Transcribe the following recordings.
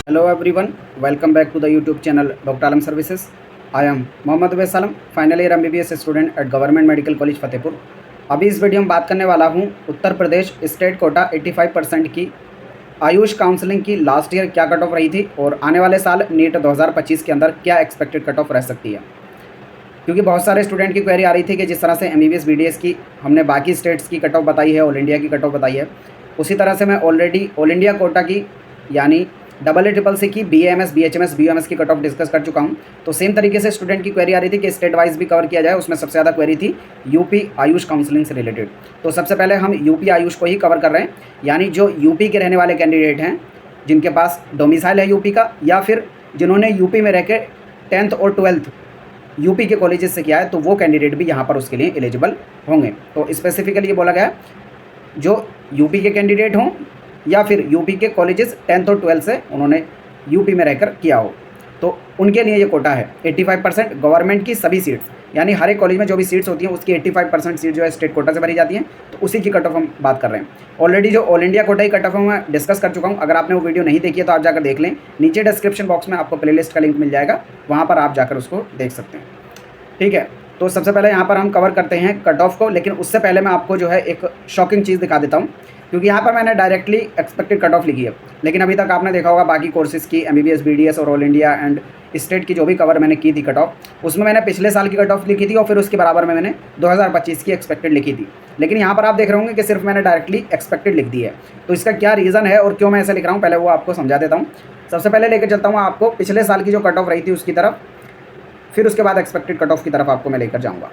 Hello everyone, welcome back to the YouTube channel Dr. Alam Services. I am Mohammad Awais Alam, final year MBBS student at government medical college Fatehpur. अभी इस video में बात करने वाला हूँ Uttar Pradesh state quota 85% की आयुष काउंसलिंग की लास्ट ईयर क्या कट ऑफ रही थी और आने वाले साल नीट 2025 के अंदर क्या एक्सपेक्टेड कट ऑफ रह सकती है। क्योंकि बहुत सारे स्टूडेंट की क्वेरी आ रही थी कि जिस तरह से MBBS BDS की हमने बाकी स्टेट्स की कट ऑफ बताई है, ऑल इंडिया की कट ऑफ बताई है, उसी तरह से मैं ऑलरेडी ऑल इंडिया कोटा की यानी AA CCC की BAMS BHMS BUMS की कट ऑफ डिस्कस कर चुका हूँ। तो सेम तरीके से स्टूडेंट की क्वेरी आ रही थी कि स्टेट वाइज भी कवर किया जाए। उसमें सबसे ज़्यादा क्वेरी थी यूपी आयुष काउंसलिंग से रिलेटेड। तो सबसे पहले हम यूपी आयुष को ही कवर कर रहे हैं, यानी जो यूपी के रहने वाले कैंडिडेट हैं जिनके पास डोमिसाइल है यूपी का, या फिर जिन्होंने यूपी में रह के 10th और 12th यूपी के कॉलेजेस से किया है, तो वो कैंडिडेट भी यहाँ पर उसके लिए एलिजिबल होंगे। तो स्पेसिफिकली ये बोला गया जो यूपी के कैंडिडेट हों या फिर यूपी के कॉलेजेस 10th और 12th से उन्होंने यूपी में रहकर किया हो, तो उनके लिए ये कोटा है। 85% गवर्नमेंट की सभी सीट्स, यानी हर एक कॉलेज में जो भी सीट्स होती हैं उसकी 85% सीट जो है स्टेट कोटा से भरी जाती हैं। तो उसी की कट ऑफ हम बात कर रहे हैं। ऑलरेडी जो ऑल इंडिया कोटा की कट ऑफ मैं डिस्कस कर चुका हूँ। अगर आपने वो वीडियो नहीं देखी है तो आप जाकर देख लें, नीचे डिस्क्रिप्शन बॉक्स में आपको प्लेलिस्ट का लिंक मिल जाएगा, वहाँ पर आप जाकर उसको देख सकते हैं। ठीक है, तो सबसे पहले यहाँ पर हम कवर करते हैं कट ऑफ को, लेकिन उससे पहले मैं आपको जो है एक शॉकिंग चीज़ दिखा देता हूँ। क्योंकि यहाँ पर मैंने डायरेक्टली एक्सपेक्टेड कट ऑफ लिखी है, लेकिन अभी तक आपने देखा होगा बाकी कोर्सेज़ की MBBS BDS और ऑल इंडिया एंड स्टेट की जो भी कवर मैंने की थी कट ऑफ, उसमें मैंने पिछले साल की कट ऑफ लिखी थी और फिर उसके बराबर में मैंने 2025 की एक्सपेक्टेड लिखी थी। लेकिन यहाँ पर आप देख रहे होंगे कि सिर्फ मैंने डायरेक्टली एक्सपेक्टेड लिख दी है। तो इसका क्या रीज़न है और क्यों मैं ऐसा लिख रहा हूँ, पहले वो आपको समझा देता हूँ। सबसे पहले लेकर चलता हूँ आपको पिछले साल की जो कट ऑफ रही थी उसकी तरफ, फिर उसके बाद एक्सपेक्टेड कट ऑफ की तरफ आपको मैं लेकर जाऊँगा।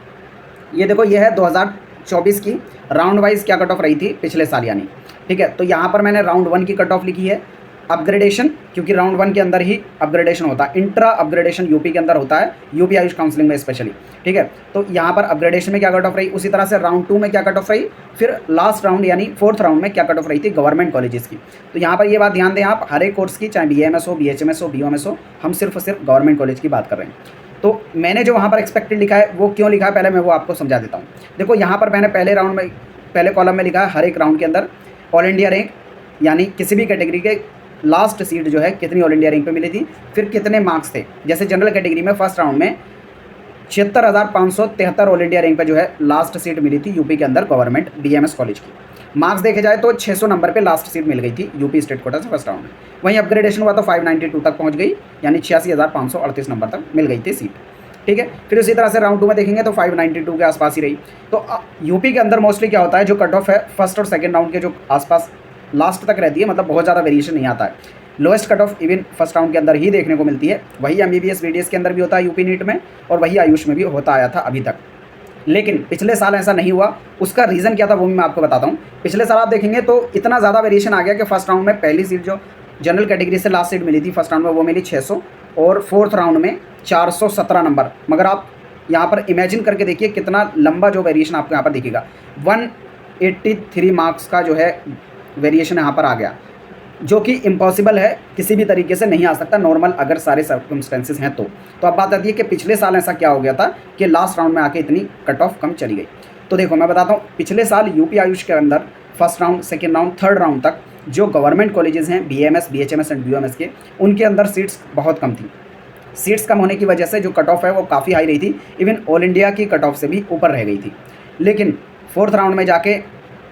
ये देखो, ये है 2024 की राउंड वाइज क्या कट ऑफ रही थी पिछले साल यानी। ठीक है, तो यहाँ पर मैंने राउंड 1 की कट ऑफ लिखी है। अपग्रेडेशन, क्योंकि राउंड 1 के अंदर ही अपग्रेडेशन होता है, इंट्रा अपग्रेडेशन यूपी के अंदर होता है, यूपी आयुष काउंसलिंग में स्पेशली। ठीक है, तो यहाँ पर अपग्रेडेशन में क्या कट ऑफ रही, उसी तरह से राउंड 2 में क्या कट ऑफ रही, फिर लास्ट राउंड यानी 4th राउंड में क्या कट ऑफ रही थी गवर्नमेंट कॉलेजेस की। तो यहाँ पर ये बात ध्यान दें आप, हर एक कोर्स की, चाहे BAMS हो, BHMS हो, BUMS हो, हम सिर्फ गवर्नमेंट कॉलेज की बात कर रहे हैं। तो मैंने जो वहाँ पर एक्सपेक्टेड लिखा है वो क्यों लिखा है, पहले मैं वो आपको समझा देता हूँ। देखो, यहाँ पर मैंने पहले राउंड में, पहले कॉलम में लिखा है हर एक राउंड के अंदर ऑल इंडिया रैंक, यानी किसी भी कैटेगरी के लास्ट सीट जो है कितनी ऑल इंडिया रैंक पे मिली थी, फिर कितने मार्क्स थे। जैसे जनरल कैटेगरी में फर्स्ट राउंड में 76,573 ऑल इंडिया रैंक पे जो है लास्ट सीट मिली थी यूपी के अंदर गवर्नमेंट BMS कॉलेज की। मार्क्स देखे जाए तो 600 नंबर पे लास्ट सीट मिल गई थी यूपी स्टेट कोटा से फर्स्ट राउंड में। वहीं अपग्रेडेशन हुआ तो 592 तक पहुंच गई, यानी 86,538 नंबर तक मिल गई थी सीट। ठीक है, फिर उसी तरह से राउंड 2 में देखेंगे तो 592 के आसपास ही रही। तो यूपी के अंदर मोस्टली क्या होता है, जो कट ऑफ है फर्स्ट और सेकेंड राउंड के जो आसपास लास्ट तक रहती है, मतलब बहुत ज़्यादा वेरिएशन नहीं आता है। Lowest cut off even first round के अंदर ही देखने को मिलती है। वही MBBS BDS के अंदर भी होता है यूपी नीट में, और वही आयुष में भी होता आया था अभी तक। लेकिन पिछले साल ऐसा नहीं हुआ। उसका रीज़न क्या था वो भी मैं आपको बताता हूँ। पिछले साल आप देखेंगे तो इतना ज़्यादा वेरिएशन आ गया कि फर्स्ट राउंड में पहली सीट जो जनरल कैटेगरी से लास्ट सीट मिली थी फर्स्ट राउंड में वो मिली 600, और 4th राउंड में 417 नंबर। मगर आप यहाँ पर इमेजिन करके देखिए कितना लंबा जो वेरिएशन आपको यहाँ पर दिखेगा। 183 मार्क्स का जो है वेरिएशन यहाँ पर आ गया, जो कि इम्पॉसिबल है, किसी भी तरीके से नहीं आ सकता नॉर्मल अगर सारे सर्कमस्टेंसेस हैं तो अब बात आती है कि पिछले साल ऐसा क्या हो गया था कि लास्ट राउंड में आके इतनी कट ऑफ कम चली गई। तो देखो, मैं बताता हूँ, पिछले साल यूपी आयुष के अंदर first round, second round, third round तक जो गवर्नमेंट कॉलेजेस हैं BAMS BHMS एंड BUMS के, उनके अंदर सीट्स बहुत कम थी। सीट्स कम होने की वजह से जो कट ऑफ है वो काफ़ी हाई रही थी, इवन ऑल इंडिया की कट ऑफ से भी ऊपर रह गई थी। लेकिन 4th राउंड में जाके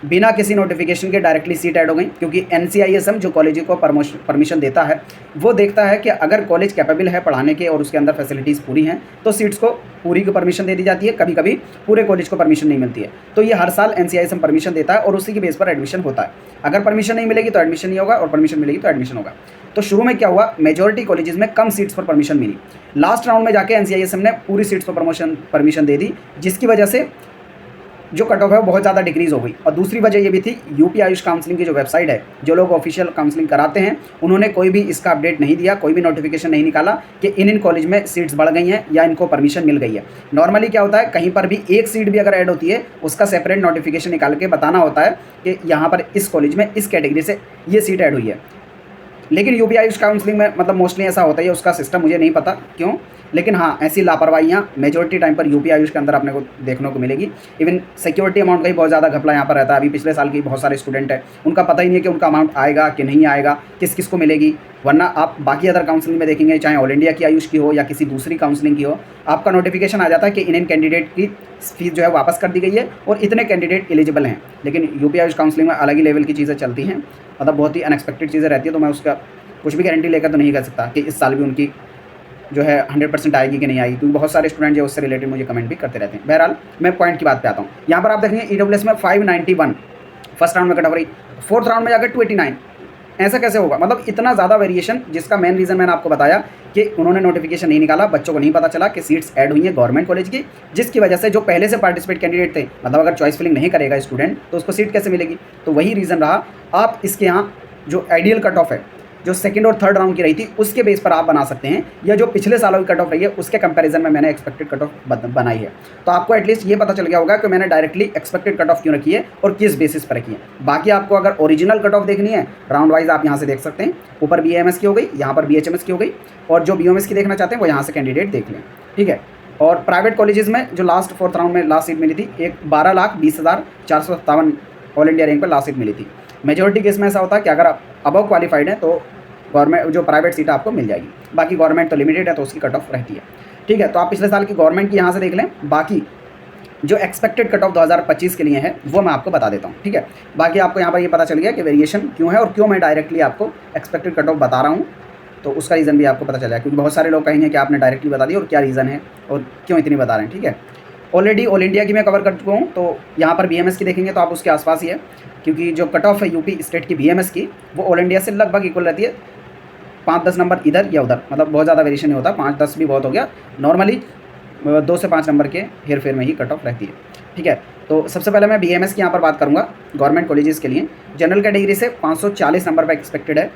बिना किसी नोटिफिकेशन के डायरेक्टली सीट ऐड हो गई, क्योंकि NCISM जो कॉलेज को परमिशन देता है वो देखता है कि अगर कॉलेज कैपेबल है पढ़ाने के और उसके अंदर फैसिलिटीज़ पूरी हैं तो सीट्स को पूरी को परमिशन दे दी जाती है। कभी कभी पूरे कॉलेज को परमिशन नहीं मिलती है, तो ये हर साल NCISM परमिशन देता है और उसी की बेस पर एडमिशन होता है। अगर परमिशन नहीं मिलेगी तो एडमिशन नहीं होगा, और परमिशन मिलेगी तो एडमिशन होगा। तो शुरू में क्या हुआ, मेजॉरिटी कॉलेजेस में कम सीट्स पर परमिशन मिली। लास्ट राउंड में जाके NCISM ने पूरी सीट्स पर परमिशन दे दी, जिसकी वजह से जो कट ऑफ है वो बहुत ज़्यादा डिक्रीज़ हो गई। और दूसरी वजह ये भी थी, यूपी आयुष काउंसलिंग की जो वेबसाइट है, जो लोग ऑफिशियल काउंसलिंग कराते हैं, उन्होंने कोई भी इसका अपडेट नहीं दिया, कोई भी नोटिफिकेशन नहीं निकाला कि इन कॉलेज में सीट्स बढ़ गई हैं या इनको परमिशन मिल गई है। नॉर्मली क्या होता है, कहीं पर भी एक सीट भी अगर ऐड होती है उसका सेपरेट नोटिफिकेशन निकाल के बताना होता है कि यहाँ पर इस कॉलेज में इस कैटेगरी से ये सीट ऐड हुई है। लेकिन यूपी आयुष काउंसलिंग में मतलब मोस्टली ऐसा होता है, उसका सिस्टम मुझे नहीं पता क्यों, लेकिन हाँ ऐसी लापरवाहियाँ मेजोरिटी टाइम पर यूपी आयुष के अंदर अपने को देखने को मिलेगी। इवन सिक्योरिटी अमाउंट का ही बहुत ज़्यादा घपला यहाँ पर रहता है। अभी पिछले साल की बहुत सारे स्टूडेंट हैं, उनका पता ही नहीं है कि उनका अमाउंट आएगा कि नहीं आएगा, किस किस को मिलेगी। वरना आप बाकी अदर काउंसलिंग में देखेंगे, चाहे ऑल इंडिया की आयुष की हो या किसी दूसरी काउंसलिंग की हो, आपका नोटिफिकेशन आ जाता है कि इन कैंडिडेट की फीस जो है वापस कर दी गई है और इतने कैंडिडेट एलिजिबल हैं। लेकिन यूपी आयुष काउंसलिंग में अलग ही लेवल की चीज़ें चलती हैं, मतलब बहुत ही अनएक्सपेक्टेड चीज़ें रहती है। तो मैं उसका कुछ भी गारंटी लेकर तो नहीं कर सकता कि इस साल भी उनकी जो है 100% आएगी कि नहीं आएगी, क्योंकि बहुत सारे स्टूडेंट जो उससे रिलेटेड मुझे कमेंट भी करते रहते हैं। बहरहाल मैं पॉइंट की बात पे आता हूँ। यहाँ पर आप देखेंगे ईडब्ल्यूएस में 591 फर्स्ट राउंड में कट ऑफ रही, फोर्थ राउंड में जाकर 289। ऐसा कैसे होगा? मतलब इतना ज़्यादा वेरिएशन, जिसका मेन रीज़न मैंने आपको बताया कि उन्होंने नोटिफिकेशन नहीं निकाला, बच्चों को नहीं पता चला कि सीट्स ऐड हुई है गवर्नमेंट कॉलेज की, जिसकी वजह से जो पहले से पार्टिसिपेट कैंडिडेट थे, मतलब अगर चॉइस फिलिंग नहीं करेगा स्टूडेंट तो उसको सीट कैसे मिलेगी? तो वही रीज़न रहा। आप इसके यहाँ जो आइडियल कट ऑफ है, जो सेकंड और थर्ड राउंड की रही थी, उसके बेस पर आप बना सकते हैं, या जो पिछले सालों की कट ऑफ रही है उसके कंपैरिजन में मैंने एक्सपेक्टेड कट ऑफ बनाई है। तो आपको एटलीस्ट ये पता चल गया होगा कि मैंने डायरेक्टली एक्सपेक्टेड कट ऑफ क्यों रखी है और किस बेसिस पर रखी है। बाकी आपको अगर ओरिजिनल कट ऑफ देखनी है राउंड वाइज, आप यहाँ से देख सकते हैं। ऊपर BAMS की हो गई, यहाँ पर BHMS की हो गई, और जो BOMS की देखना चाहते हैं वो यहाँ से कैंडिडेट देख लें, ठीक है। और प्राइवेट कॉलेजेस में जो लास्ट फोर्थ राउंड में लास्ट सीट मिली थी, एक 12,20,457 ऑल इंडिया रैंक पर लास्ट सीट मिली थी। मेजोरिटी केस में ऐसा होता है कि अगर आप अबव क्वालिफाइड हैं तो गवर्नमेंट जो प्राइवेट सीट आपको मिल जाएगी, बाकी गवर्नमेंट तो लिमिटेड है तो उसकी कट ऑफ रहती है, ठीक है। तो आप पिछले साल की गवर्नमेंट की यहाँ से देख लें। बाकी जो एक्सपेक्टेड कट ऑफ 2025 के लिए है वो मैं आपको बता देता हूँ, ठीक है। बाकी आपको यहाँ पर ये पता चल गया कि वेरिएशन क्यों है और क्यों मैं डायरेक्टली आपको एक्सपेक्टेड कट ऑफ बता रहा हूँ, तो उसका रीज़न भी आपको पता चल जाएगा। क्योंकि बहुत सारे लोग कहेंगे कि आपने डायरेक्टली बता दी और क्या रीज़न है और क्यों इतनी बता रहे हैं, ठीक है। ऑलरेडी ऑल इंडिया की मैं कवर कर चुका हूँ, तो यहाँ पर BMS की देखेंगे तो आप उसके आसपास ही है, क्योंकि जो कट ऑफ है यूपी स्टेट की BMS की, वो ऑल इंडिया से लगभग इक्वल रहती है। 5-10 नंबर इधर या उधर, मतलब बहुत ज़्यादा वेरिएशन नहीं होता, 5-10 भी बहुत हो गया। नॉर्मली 2 से 5 नंबर के हेर फेर में ही कट ऑफ रहती है, ठीक है। तो सबसे पहले मैं BMS की यहाँ पर बात करूँगा गवर्नमेंट कॉलेजेस के लिए। जनरल कैटेगरी से 540 नंबर पर एक्सपेक्टेड है,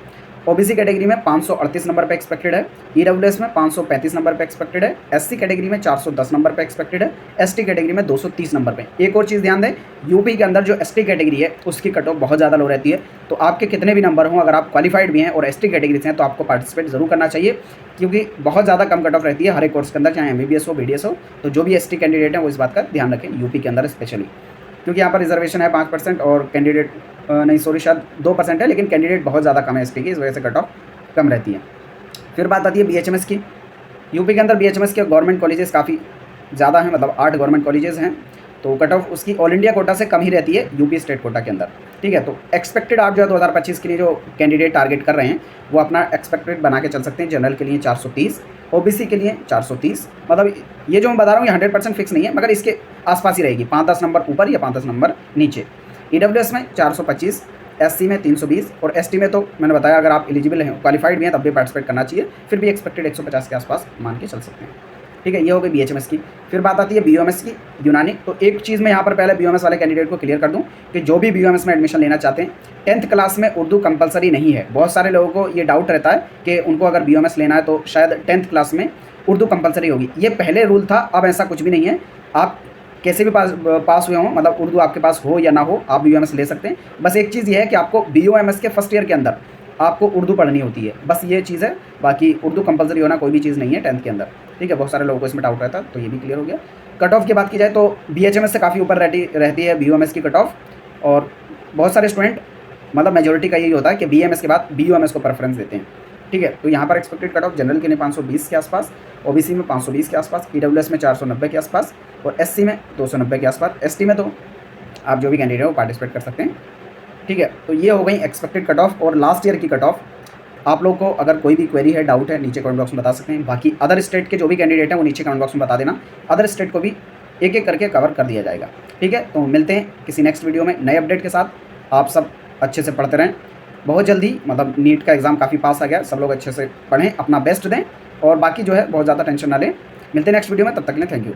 OBC कैटेगरी में 538 नंबर पे एक्सपेक्टेड है, EWS में 535 नंबर पे एक्सपेक्टेड है, SC कैटेगरी में 410 नंबर पे एक्सपेक्टेड है, ST कैटेगरी में 230 नंबर पे। एक और चीज़ ध्यान दें, यूपी के अंदर जो ST कैटेगरी है उसकी कट ऑफ बहुत ज़्यादा लो रहती है। तो आपके कितने भी नंबर हों, अगर आप क्वालिफाइड भी हैं और ST कैटेगरी से हैं तो आपको पार्टिसिपेट ज़रूर करना चाहिए, क्योंकि बहुत ज़्यादा कम कट ऑफ रहती है हर एक कोर्स के अंदर, चाहे MBBS हो BDS हो। तो जो भी ST कैंडिडेट हैं वो इस बात का ध्यान रखें यूपी के अंदर स्पेशली, क्योंकि यहाँ पर रिजर्वेशन है 5% और कैंडिडेट नहीं सॉरी शायद 2% है, लेकिन कैंडिडेट बहुत ज़्यादा कम है ST की, इस वजह से कट ऑफ कम रहती है। फिर बात आती है BHMS की। यूपी के अंदर BHMS के गवर्नमेंट कॉलेजेस काफ़ी ज़्यादा हैं, मतलब 8 गवर्नमेंट कॉलेजेस हैं, तो कट ऑफ उसकी ऑल इंडिया कोटा से कम ही रहती है यूपी स्टेट कोटा के अंदर, ठीक है। तो एक्सपेक्टेड आप जो है 2025 के लिए जो कैंडिडेट टारगेट कर रहे हैं वो अपना एक्सपेक्टेड बना के चल सकते हैं। जनरल के लिए 430, OBC के लिए 430, मतलब ये जो मैं बता रहा हूँ ये 100% फिक्स नहीं है, मगर इसके आसपास ही रहेगी, 5-10 नंबर ऊपर या 5-10 नंबर नीचे। EWS में 425, SC में 320 और ST में तो मैंने बताया अगर आप एलिजिबल हैं क्वालिफाइड भी हैं तब भी पार्टिसिपेट करना चाहिए, फिर भी एक्सपेक्टेड 150 के आसपास मान के चल सकते हैं, ठीक है। ये हो गई BHMS की। फिर बात आती है BOMS की, यूनानी। तो एक चीज़ मैं यहाँ पर पहले BOMS वाले कैंडिडेट को क्लियर कर दूँ कि जो भी BOMS में एडमिशन लेना चाहते हैं 10th क्लास में उर्दू कंपलसरी नहीं है। बहुत सारे लोगों को ये डाउट रहता है कि उनको अगर BOMS लेना है तो शायद 10th क्लास में उर्दू कंपलसरी होगी। ये पहले रूल था, अब ऐसा कुछ भी नहीं है। आप कैसे भी पास हुए हों, मतलब उर्दू आपके पास हो या ना हो, आप BOMS ले सकते हैं। बस एक चीज़ ये है कि आपको BOMS के फर्स्ट ईयर के अंदर आपको उर्दू पढ़नी होती है, बस ये चीज़ है। बाकी उर्दू कंपलसरी होना कोई भी चीज़ नहीं है 10th के अंदर, ठीक है। बहुत सारे लोगों को इसमें डाउट रहता है, तो ये भी क्लियर हो गया। कट ऑफ की बात की जाए तो BHMS से काफ़ी ऊपर रहती है BOMS की कट ऑफ, और बहुत सारे स्टूडेंट मतलब मेजोरिटी का यही होता है कि BMS के बाद BOMS को प्रेफरेंस देते हैं, ठीक है। तो यहाँ पर एक्सपेक्टेड कट ऑफ जनरल के लिए 520 के आसपास, OBC में 520 के आसपास, EWS में 490 के आसपास और SC में 290 के आसपास। ST में तो आप जो भी कैंडिडेट है वो पार्टिसिपेट कर सकते हैं, ठीक है। तो ये हो गई एक्सपेक्टेड कट ऑफ और लास्ट ईयर की कट ऑफ। आप लोग को अगर कोई भी क्वेरी है, डाउट है, नीचे कमेंट बॉक्स में बता सकते हैं। बाकी अदर स्टेट के जो भी कैंडिडेट हैं वो नीचे कमेंट बॉक्स में बता देना, अदर स्टेट को भी एक एक करके कवर कर दिया जाएगा, ठीक है। तो मिलते हैं किसी नेक्स्ट वीडियो में नए अपडेट के साथ। आप सब अच्छे से पढ़ते रहें, बहुत जल्दी मतलब नीट का एग्ज़ाम काफ़ी पास आ गया, सब लोग अच्छे से पढ़ें, अपना बेस्ट दें और बाकी जो है बहुत ज़्यादा टेंशन ना लें। मिलते हैं नेक्स्ट वीडियो में, तब तक के लिए थैंक यू।